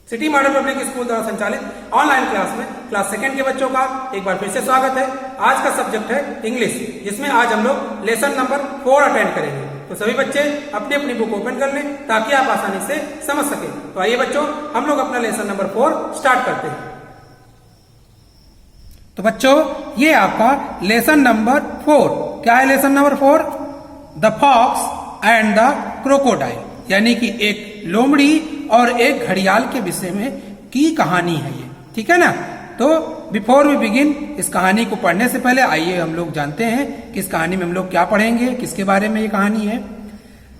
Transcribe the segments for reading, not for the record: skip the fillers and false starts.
City model public school द्वारा संचालित online class में क्लास सेकंड के बच्चों का एक बार फिर से स्वागत है। आज का सब्जेक्ट है इंग्लिश, जिसमें आज हम लोग लेसन नंबर 4 अटेंड करेंगे। तो सभी बच्चे अपनी अपनी बुक ओपन कर लें ताकि आप आसानी से समझ सकें। तो आइए बच्चों, हम लोग अपना लेसन नंबर 4 स्टार्ट करते हैं। तो बच्चों, ये आपका लेसन नंबर 4 क्या है? Lesson number 4 the fox and the crocodile, यानी कि एक लोमड़ी और एक घड़ियाल के विषय में की कहानी है ये, ठीक है ना। तो बिफोर वी बिगिन, इस कहानी को पढ़ने से पहले आइए हम लोग जानते हैं कि इस कहानी में हम लोग क्या पढ़ेंगे, किसके बारे में ये कहानी है।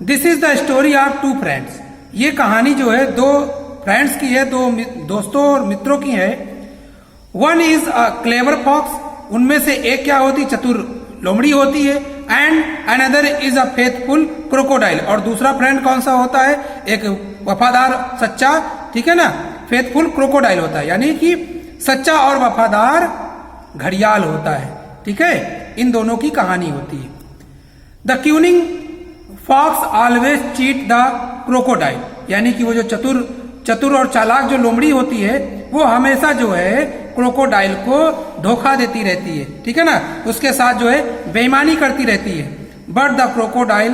This is the story of 2 friends. ये कहानी जो है 2 फ्रेंड्स की है, 2 दोस्तों और मित्रों की है। One is a clever fox, उनमें से एक क्या होती, चतुर लोमड़ी होती है। And another is a faithful crocodile, और दूसरा फ्रेंड कौन सा होता है? एक वफादार सच्चा, ठीक है ना, फेथफुल क्रोकोडाइल होता है, यानी कि सच्चा और वफादार घड़ियाल होता है, ठीक है। इन दोनों की कहानी होती है। The cunning fox always cheat the crocodile, यानी कि वो जो चतुर और चालाक जो लोमड़ी होती है, वो हमेशा जो है क्रोकोडाइल को धोखा देती रहती है, ठीक है ना, उसके साथ जो है बेईमानी करती रहती है। But the crocodile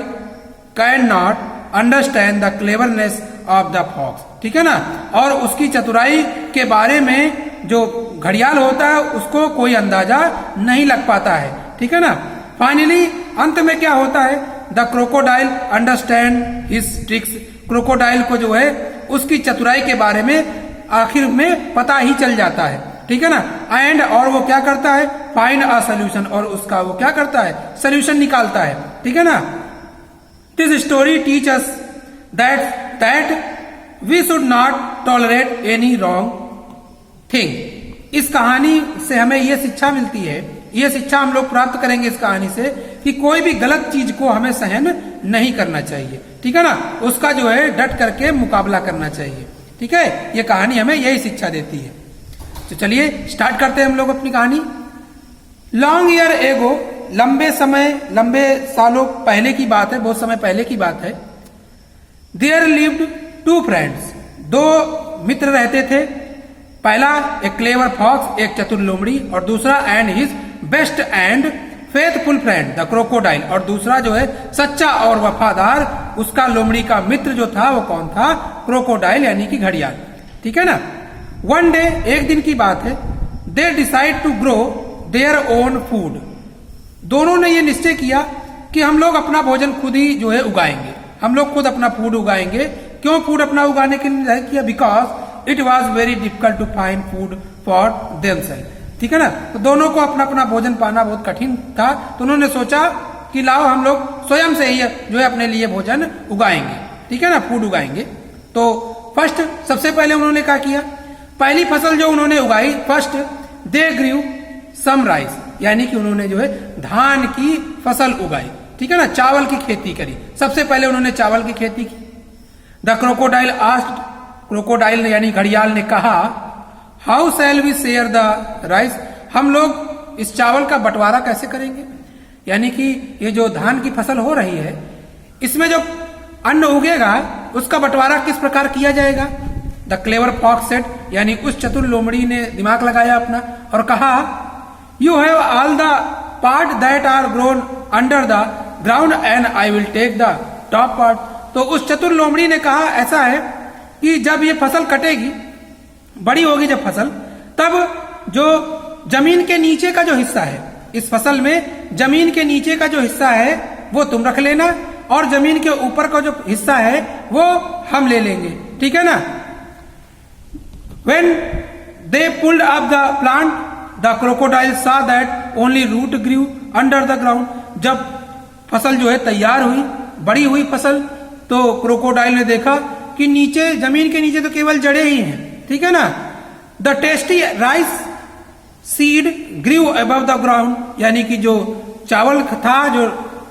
can not understand the cleverness of the fox, ठीक है ना, और उसकी चतुराई के बारे में जो घड़ियाल होता है उसको कोई अंदाजा नहीं लग पाता है, ठीक है ना। फाइनली अंत में क्या होता है? The crocodile understand his tricks, crocodile को जो है उसकी चतुराई के बारे में आखिर में पता ही चल जाता है, ठीक है ना। एंड और वो क्या करता है? फाइंड अ सोल्यूशन, और उसका वो क्या करता है? सोल्यूशन निकालता है, ठीक है ना। This story teach us that we should not tolerate any wrong thing. इस कहानी से हमें यह शिक्षा मिलती है, यह शिक्षा हम लोग प्राप्त करेंगे इस कहानी से कि कोई भी गलत चीज को हमें सहन नहीं करना चाहिए, ठीक है ना, उसका जो है डट करके मुकाबला करना चाहिए, ठीक है। ये कहानी हमें यही शिक्षा देती है। तो चलिए स्टार्ट करते हैं हम लोग अपनी कहानी। लॉन्ग ईयर एगो, लंबे सालों पहले की बात है, बहुत समय पहले की बात है। देयर लिव्ड 2 फ्रेंड्स, 2 मित्र रहते थे। पहला एक क्लेवर फॉक्स, एक चतुर लोमड़ी, और दूसरा and his best and faithful friend the crocodile, और दूसरा जो है सच्चा और वफादार उसका लोमड़ी का मित्र जो था वो कौन था? क्रोकोडाइल, यानी कि घड़ियाल, ठीक है ना। वन डे, एक दिन की बात है, they decide to grow their own food. दोनों ने ये निश्चय किया कि हम लोग अपना भोजन खुद ही जो है उगाएंगे, हम लोग खुद अपना फूड उगाएंगे। क्यों फूड अपना उगाने के लिए किया? Because it was very difficult to find food for themselves, ठीक है ना। तो दोनों को अपना अपना भोजन पाना बहुत कठिन था, तो उन्होंने सोचा कि लाओ हम लोग स्वयं से ही जो है अपने लिए भोजन उगाएंगे, ठीक है ना, फूड उगाएंगे। तो फर्स्ट, सबसे पहले उन्होंने क्या किया? पहली फसल जो उन्होंने उगाई, first they grieve some rice, यानी कि उन्होंने जो है धान की फसल उगाई, ठीक है ना, चावल की खेती करी। सबसे पहले उन्होंने चावल की खेती की। द क्रोकोडाइल आस्क्ड, क्रोकोडाइल यानी घड़ियाल ने कहा, how shall we share the rice, हम लोग इस चावल का बंटवारा कैसे करेंगे? यानी कि ये जो धान की फसल हो रही है, इसमें जो अन्न उगेगा उसका बंटवारा किस प्रकार किया जाएगा? द क्लेवर फॉक्स सेड, यानी उस चतुर लोमड़ी ने दिमाग लगाया अपना और कहा, you have all the part that are grown under the ground and I will take the top part. तो उस चतुर लोमड़ी ने कहा, ऐसा है कि जब ये फसल कटेगी, बड़ी होगी जब फसल, तब जो जमीन के नीचे का जो हिस्सा है, इस फसल में जमीन के नीचे का जो हिस्सा है वो तुम रख लेना, और जमीन के ऊपर का जो हिस्सा है वो हम ले लेंगे, ठीक है ना। When they pulled up the plant, the crocodile saw that only root grew under the ground. जब फसल जो है तैयार हुई, बड़ी हुई फसल, तो क्रोकोडाइल ने देखा कि नीचे, जमीन के नीचे तो केवल जड़ें ही हैं, ठीक है ना। The tasty rice seed grew above the ground, यानी कि जो चावल था, जो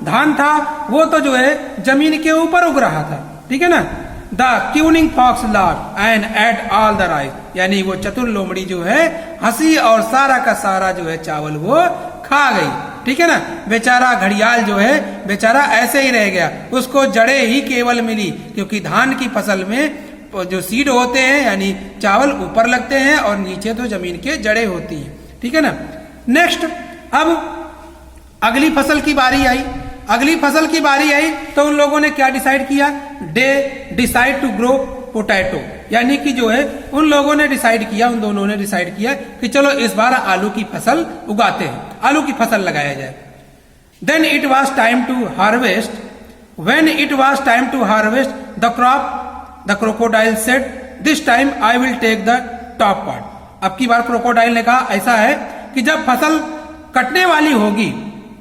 धान था, वो तो जो है जमीन के ऊपर उग रहा था, ठीक है ना। The cunning fox laughed and ate all the rice, यानी वो चतुर लोमड़ी जो है हंसी और सारा का सारा जो है चावल वो खा गई, ठीक है ना। बेचारा घड़ियाल जो है बेचारा ऐसे ही रह गया, उसको जड़ें ही केवल मिली, क्योंकि धान की फसल में जो सीड होते हैं यानी चावल ऊपर लगते हैं और नीचे तो जमीन के जड़ें होती हैं, ठीक है ना। नेक्स्ट, अब अगली फसल की बारी आई। अगली फसल की बारी आई तो उन लोगों ने क्या डिसाइड किया, they decide to grow potato, यानी कि जो है उन लोगों ने डिसाइड किया, उन दोनों ने डिसाइड किया कि चलो इस बार आलू की फसल उगाते हैं, आलू की फसल लगाया जाए। Then it was time to harvest, when it was time to harvest the crop the crocodile said this time I will take the top part. अब की बार क्रोकोडाइल ने कहा ऐसा है कि जब फसल कटने वाली होगी,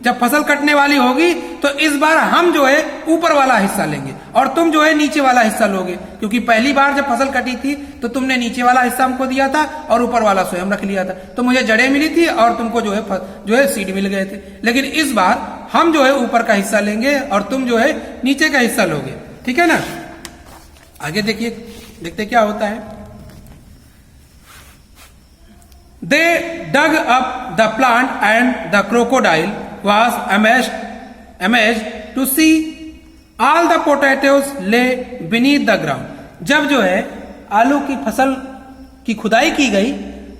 जब फसल कटने वाली होगी तो इस बार हम जो है ऊपर वाला हिस्सा लेंगे और तुम जो है नीचे वाला हिस्सा लोगे, क्योंकि पहली बार जब फसल कटी थी तो तुमने नीचे वाला हिस्सा हमको दिया था और ऊपर वाला स्वयं रख लिया था, तो मुझे जड़ें मिली थी और तुमको जो है सीड मिल गए थे। लेकिन इस बार हम जो है ऊपर का हिस्सा लेंगे और तुम जो है नीचे का हिस्सा लोगे, ठीक है ना। आगे देखिए, देखते क्या होता है। They dug up the plant and the crocodile was amazed to see all the potatoes lay beneath the ground. जब जो है आलू की फसल की खुदाई की गई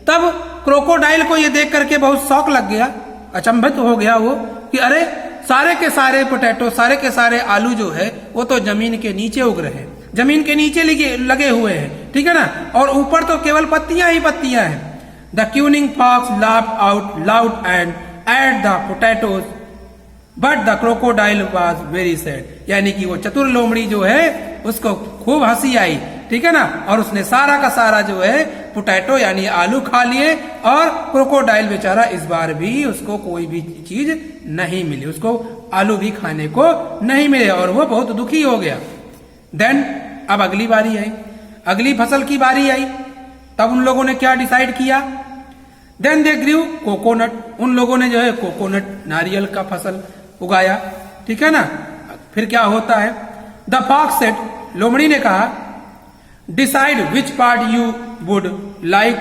तब क्रोकोडाइल को ये देख करके बहुत शौक लग गया, अचंभित हो गया वो कि अरे सारे के सारे पोटैटो, सारे के सारे आलू जो है वो तो जमीन के नीचे उग रहे हैं, जमीन के नीचे लगे हुए हैं, ठीक है ना, और ऊपर तो केवल पत्तियां ही पत्तियां हैं। The cunning fox laughed out loud and ate the potatoes, but the crocodile was very sad. यानी कि वो चतुर लोमड़ी जो है उसको खूब हंसी आई, ठीक है ना, और उसने सारा का सारा जो है पोटैटो यानी आलू खा लिए और क्रोकोडाइल बेचारा इस बार भी उसको कोई भी चीज नहीं मिली, उसको आलू भी खाने को नहीं मिले और वो बहुत दुखी हो गया। देन अब अगली बारी आई, अगली फसल की बारी आई, तब उन लोगों ने क्या डिसाइड किया, देन दे ग्रीव कोकोनट, उन लोगों ने जो है कोकोनट नारियल का फसल उगाया, ठीक है ना। फिर क्या होता है, द फॉक्स सेड, लोमड़ी ने कहा, decide which part you would like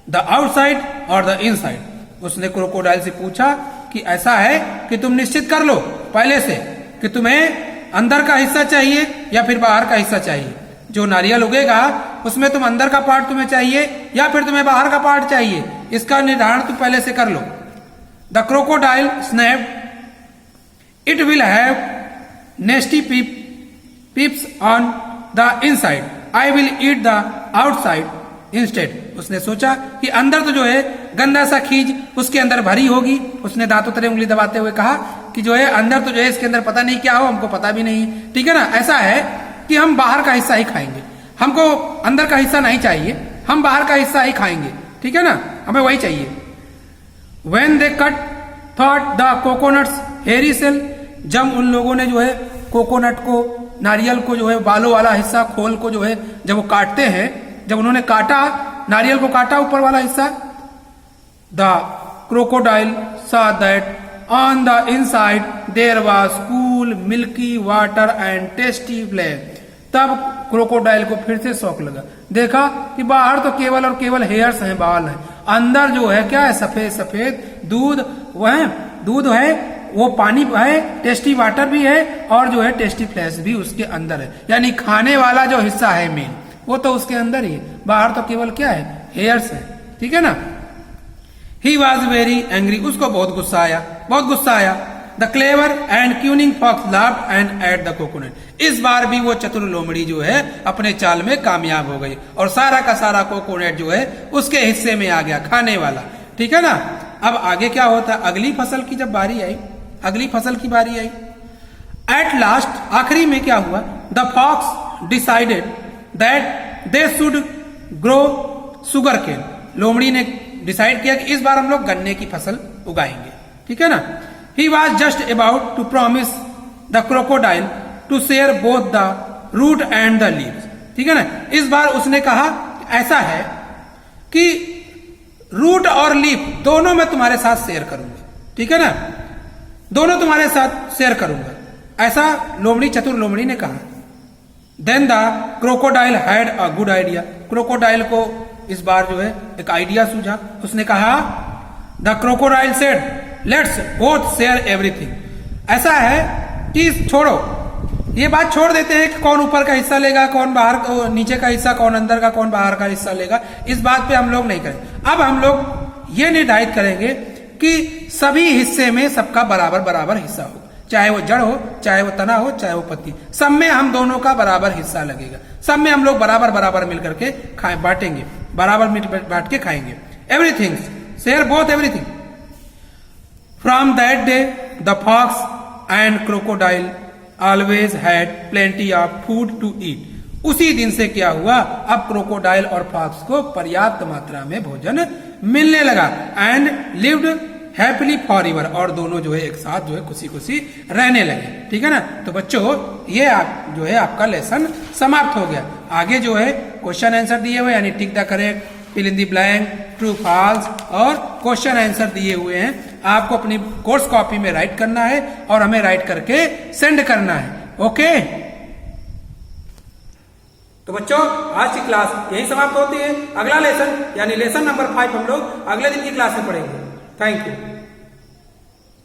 the outside और द इनसाइड। उसने क्रोकोडाइल से पूछा कि ऐसा है कि तुम निश्चित कर लो पहले से कि तुम्हें अंदर का हिस्सा चाहिए या फिर बाहर का हिस्सा चाहिए, जो नारियल उगेगा उसमें तुम अंदर का पार्ट तुम्हें चाहिए या फिर तुम्हें बाहर का पार्ट चाहिए, इसका निर्धारण तुम पहले से कर लो। The crocodile snapped, it will have nasty pips on the inside, I will eat the outside instead. उसने सोचा कि अंदर तो जो है गंदा सा खीज उसके अंदर भरी होगी, उसने दांतों तले उंगली दबाते हुए कहा कि जो है अंदर तो जो है इसके अंदर पता नहीं क्या हो, हमको पता भी नहीं, ठीक है ना। ऐसा है कि हम बाहर का हिस्सा ही खाएंगे, हमको अंदर का हिस्सा नहीं चाहिए, हम बाहर का हिस्सा ही खाएंगे, ठीक है ना, हमें वही चाहिए। When they cut thought the coconuts hairy shell, जब उन लोगों ने जो है कोकोनट को, नारियल को जो है बालों वाला हिस्सा, खोल को जो है जब वो काटते हैं, जब उन्होंने काटा, नारियल को काटा ऊपर वाला हिस्सा, the crocodile saw that on the inside there was cool milky water and tasty flame. तब क्रोकोडाइल को फिर से शौक लगा, देखा कि बाहर तो केवल और केवल हेयर्स हैं, बाल हैं, अंदर जो है क्या है, सफेद सफेद दूध, वह दूध है, वो पानी है, टेस्टी वाटर भी है और जो है टेस्टी फ्लैश भी उसके अंदर है, यानी खाने वाला जो हिस्सा है मेन वो तो उसके अंदर ही है, बाहर तो केवल क्या है, हेयर्स है, ठीक है ना। He was very angry, उसको बहुत गुस्सा आया, बहुत गुस्सा आया। The clever and cunning fox laughed and ate the coconut. इस बार भी वो चतुर लोमड़ी जो है अपने चाल में कामयाब हो गई और सारा का सारा कोकोनट जो है उसके हिस्से में आ गया, खाने वाला, ठीक है ना। अब आगे क्या होता है, अगली फसल की जब बारी आई, अगली फसल की बारी आई, एट लास्ट आखिरी में क्या हुआ, the fox decided that they should grow sugar cane. लोमड़ी ने डिसाइड किया कि इस बार हम लोग गन्ने की फसल उगाएंगे, ठीक है ना। He was just about to promise the crocodile to share both the root and the leaves, ठीक है ना। इस बार उसने कहा ऐसा है कि रूट और लीफ दोनों मैं तुम्हारे साथ शेयर करूंगा, ठीक है ना, दोनों तुम्हारे साथ शेयर करूंगा, ऐसा लोमड़ी, चतुर लोमड़ी ने कहा। Then the crocodile had a good idea, crocodile को इस बार जो है एक आइडिया सूझा, उसने कहा, the crocodile said let's both share everything, ऐसा है कि छोड़ो, ये बात छोड़ देते हैं कि कौन ऊपर का हिस्सा लेगा, कौन बाहर, नीचे का हिस्सा, कौन अंदर का, कौन बाहर का हिस्सा लेगा। इस बात पे हम लोग नहीं करेंगे। अब हम लोग ये निर्धारित करेंगे कि सभी हिस्से में सबका बराबर बराबर हिस्सा हो, चाहे वो जड़ हो, चाहे वो तना हो, चाहे वो पत्ती, सब में हम दोनों का बराबर हिस्सा लगेगा। सब में हम लोग बराबर बराबर मिल करके खाए बांटेंगे, बराबर बांट के खाएंगे। Everything, share both everything. From that day the fox and crocodile always had plenty of food to eat. उसी दिन से क्या हुआ, अब क्रोकोडाइल और फॉक्स को पर्याप्त मात्रा में भोजन मिलने लगा। And lived happily for ever, और दोनों जो है एक साथ जो है खुशी खुशी रहने लगे। ठीक है ना। तो बच्चों ये आप जो है आपका लेसन समाप्त हो गया। आगे जो है क्वेश्चन आंसर दिए हुए, यानी tick the correct, fill in the blank, true false और क्वेश्चन आंसर दिए हुए हैं। आपको अपनी कोर्स कॉपी में राइट करना है और हमें राइट करके सेंड करना है। ओके, तो बच्चों आज की क्लास यही समाप्त होती है। अगला लेसन यानी लेसन नंबर 5 हम लोग अगले दिन की क्लास में पढ़ेंगे। Thank you.